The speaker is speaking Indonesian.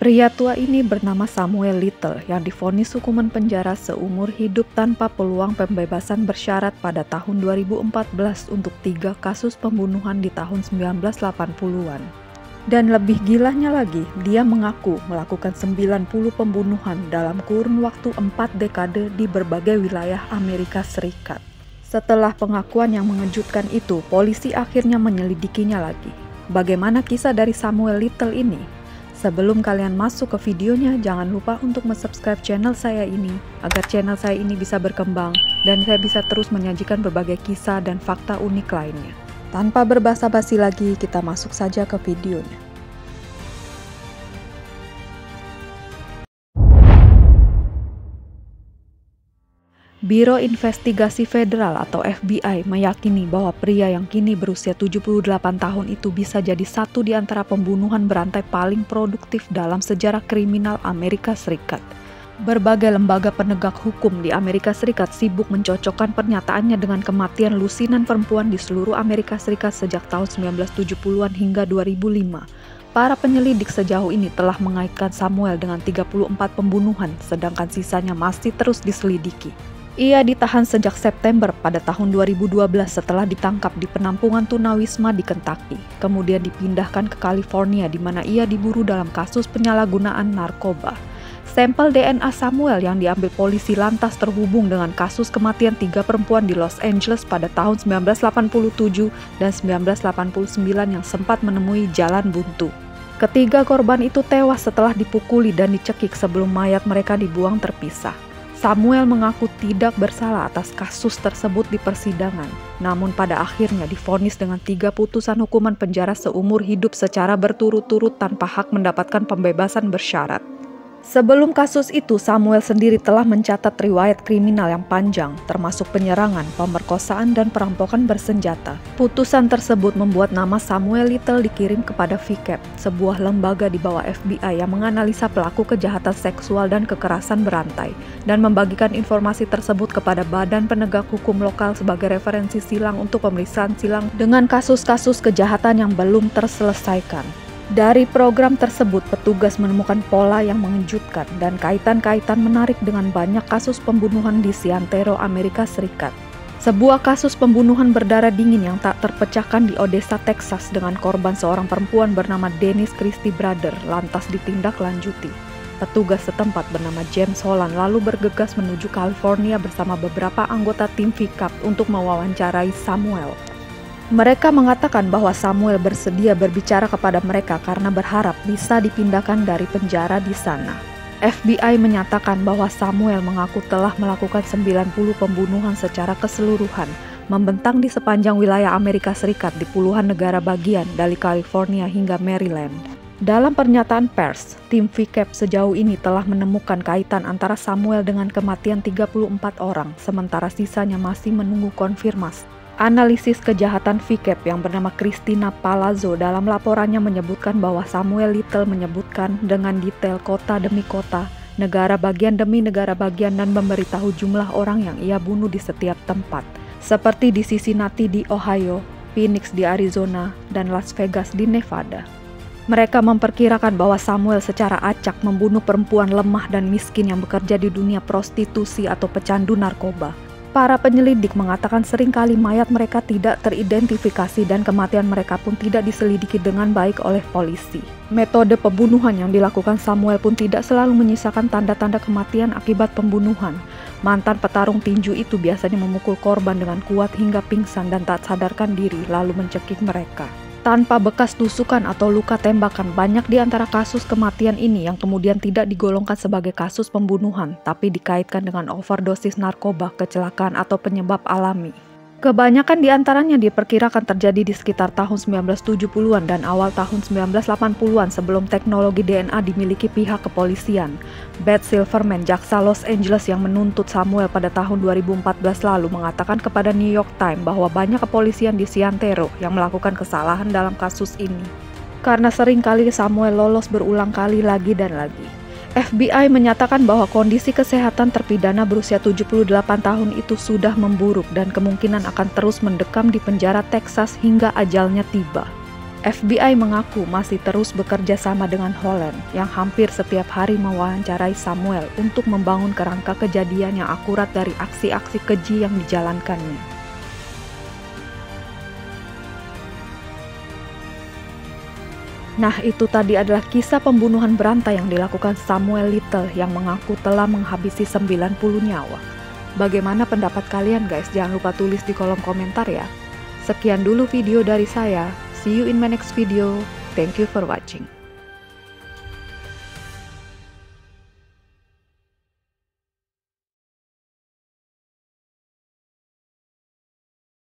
Pria tua ini bernama Samuel Little yang divonis hukuman penjara seumur hidup tanpa peluang pembebasan bersyarat pada tahun 2014 untuk 3 kasus pembunuhan di tahun 1980-an. Dan lebih gilanya lagi, dia mengaku melakukan 90 pembunuhan dalam kurun waktu 4 dekade di berbagai wilayah Amerika Serikat. Setelah pengakuan yang mengejutkan itu, polisi akhirnya menyelidikinya lagi. Bagaimana kisah dari Samuel Little ini? Sebelum kalian masuk ke videonya, jangan lupa untuk subscribe channel saya ini, agar channel saya ini bisa berkembang dan saya bisa terus menyajikan berbagai kisah dan fakta unik lainnya. Tanpa berbasa-basi lagi, kita masuk saja ke videonya. Biro Investigasi Federal atau FBI meyakini bahwa pria yang kini berusia 78 tahun itu bisa jadi satu di antara pembunuhan berantai paling produktif dalam sejarah kriminal Amerika Serikat. Berbagai lembaga penegak hukum di Amerika Serikat sibuk mencocokkan pernyataannya dengan kematian lusinan perempuan di seluruh Amerika Serikat sejak tahun 1970-an hingga 2005. Para penyelidik sejauh ini telah mengaitkan Samuel dengan 34 pembunuhan, sedangkan sisanya masih terus diselidiki. Ia ditahan sejak September pada tahun 2012 setelah ditangkap di penampungan tunawisma di Kentucky. Kemudian dipindahkan ke California di mana ia diburu dalam kasus penyalahgunaan narkoba. Sampel DNA Samuel yang diambil polisi lantas terhubung dengan kasus kematian 3 perempuan di Los Angeles pada tahun 1987 dan 1989 yang sempat menemui jalan buntu. Ketiga korban itu tewas setelah dipukuli dan dicekik sebelum mayat mereka dibuang terpisah. Samuel mengaku tidak bersalah atas kasus tersebut di persidangan, namun pada akhirnya divonis dengan 3 putusan hukuman penjara seumur hidup secara berturut-turut tanpa hak mendapatkan pembebasan bersyarat. Sebelum kasus itu, Samuel sendiri telah mencatat riwayat kriminal yang panjang, termasuk penyerangan, pemerkosaan, dan perampokan bersenjata. Putusan tersebut membuat nama Samuel Little dikirim kepada VCAP, sebuah lembaga di bawah FBI yang menganalisa pelaku kejahatan seksual dan kekerasan berantai, dan membagikan informasi tersebut kepada badan penegak hukum lokal sebagai referensi silang untuk pemeriksaan silang dengan kasus-kasus kejahatan yang belum terselesaikan. Dari program tersebut, petugas menemukan pola yang mengejutkan dan kaitan-kaitan menarik dengan banyak kasus pembunuhan di seantero Amerika Serikat. Sebuah kasus pembunuhan berdarah dingin yang tak terpecahkan di Odessa, Texas dengan korban seorang perempuan bernama Dennis Christie Brother lantas ditindaklanjuti. Petugas setempat bernama James Holland lalu bergegas menuju California bersama beberapa anggota tim VCAP untuk mewawancarai Samuel. Mereka mengatakan bahwa Samuel bersedia berbicara kepada mereka karena berharap bisa dipindahkan dari penjara di sana. FBI menyatakan bahwa Samuel mengaku telah melakukan 90 pembunuhan secara keseluruhan, membentang di sepanjang wilayah Amerika Serikat di puluhan negara bagian dari California hingga Maryland. Dalam pernyataan pers, tim VCAP sejauh ini telah menemukan kaitan antara Samuel dengan kematian 34 orang, sementara sisanya masih menunggu konfirmasi. Analisis kejahatan VCAP yang bernama Christina Palazzo dalam laporannya menyebutkan bahwa Samuel Little menyebutkan dengan detail kota demi kota, negara bagian demi negara bagian dan memberitahu jumlah orang yang ia bunuh di setiap tempat, seperti di Cincinnati di Ohio, Phoenix di Arizona, dan Las Vegas di Nevada. Mereka memperkirakan bahwa Samuel secara acak membunuh perempuan lemah dan miskin yang bekerja di dunia prostitusi atau pecandu narkoba. Para penyelidik mengatakan seringkali mayat mereka tidak teridentifikasi dan kematian mereka pun tidak diselidiki dengan baik oleh polisi. Metode pembunuhan yang dilakukan Samuel pun tidak selalu menyisakan tanda-tanda kematian akibat pembunuhan. Mantan petarung tinju itu biasanya memukul korban dengan kuat hingga pingsan dan tak sadarkan diri lalu mencekik mereka. Tanpa bekas tusukan atau luka tembakan, banyak di antara kasus kematian ini yang kemudian tidak digolongkan sebagai kasus pembunuhan, tapi dikaitkan dengan overdosis narkoba, kecelakaan, atau penyebab alami. Kebanyakan di antaranya diperkirakan terjadi di sekitar tahun 1970-an dan awal tahun 1980-an sebelum teknologi DNA dimiliki pihak kepolisian. Beth Silverman, jaksa Los Angeles yang menuntut Samuel pada tahun 2014 lalu mengatakan kepada New York Times bahwa banyak kepolisian di seantero yang melakukan kesalahan dalam kasus ini. Karena sering kali Samuel lolos berulang kali lagi dan lagi. FBI menyatakan bahwa kondisi kesehatan terpidana berusia 78 tahun itu sudah memburuk dan kemungkinan akan terus mendekam di penjara Texas hingga ajalnya tiba. FBI mengaku masih terus bekerja sama dengan Holland yang hampir setiap hari mewawancarai Samuel untuk membangun kerangka kejadian yang akurat dari aksi-aksi keji yang dijalankannya. Nah, itu tadi adalah kisah pembunuhan berantai yang dilakukan Samuel Little yang mengaku telah menghabisi 90 nyawa. Bagaimana pendapat kalian guys? Jangan lupa tulis di kolom komentar ya. Sekian dulu video dari saya. See you in my next video. Thank you for watching.